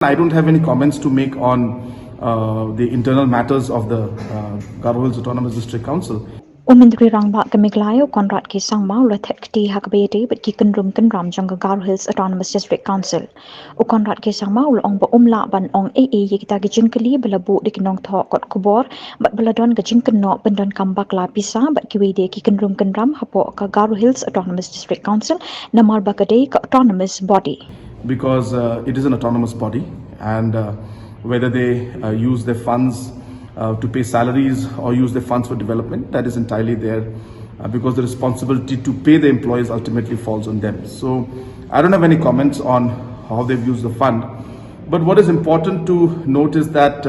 I don't have any comments to make on the internal matters of the Garo Hills Autonomous District Council. Myntri Rangbah Meghalaya Conrad K Sangma Thet hakabete but kynram jang Garo Hills Autonomous District Council. Conrad K Sangma ong ba ban ong kita gijinkali balabu dikinong tho kot kubor but baladon gajinkenno bandon kambak la pisa but kiwede kynram hapo ka Garo Hills Autonomous District Council namal bakade ka autonomous body. Because it is an autonomous body, and whether they use their funds to pay salaries or use their funds for development, that is entirely there, because the responsibility to pay the employees ultimately falls on them. So I don't have any comments on how they've used the fund, but what is important to note is that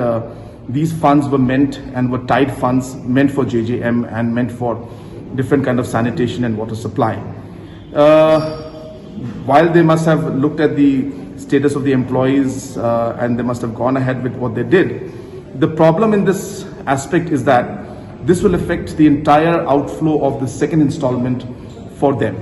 these funds were meant and were tied funds meant for JJM and meant for different kind of sanitation and water supply. While they must have looked at the status of the employees and they must have gone ahead with what they did, the problem in this aspect is that this will affect the entire outflow of the second installment for them.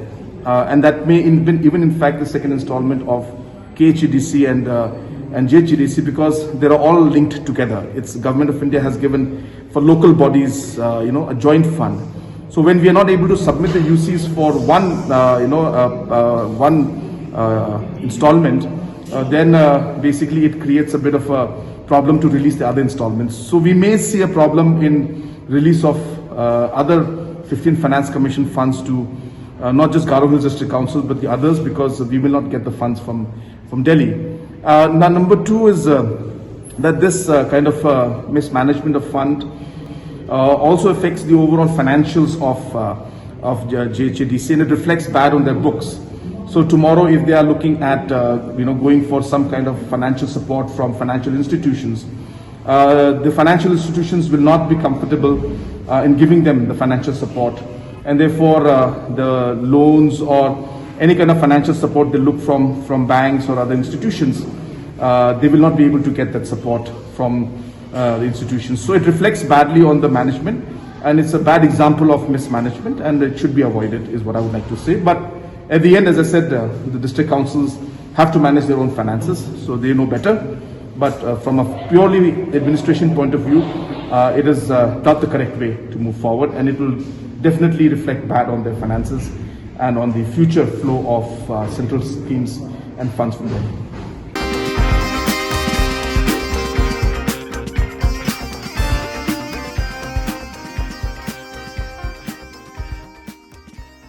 And that may even in fact the second installment of GHADC and GHADC, because they are all linked together. It's Government of India has given for local bodies, a joint fund. So when we are not able to submit the UCs for one installment, then basically it creates a bit of a problem to release the other installments. So we may see a problem in release of other 15 Finance Commission funds to not just Garo Hills District Council but the others, because we will not get the funds from Delhi. Now number two is that this kind of mismanagement of fund also affects the overall financials of GHADC, and it reflects bad on their books. So tomorrow, if they are looking at going for some kind of financial support from financial institutions, the financial institutions will not be comfortable in giving them the financial support, and therefore the loans or any kind of financial support they look from banks or other institutions, they will not be able to get that support from the institutions. So it reflects badly on the management, and it's a bad example of mismanagement, and it should be avoided is what I would like to say. But at the end, as I said, the district councils have to manage their own finances, so they know better. But from a purely administration point of view, it is not the correct way to move forward, and it will definitely reflect bad on their finances and on the future flow of central schemes and funds from them.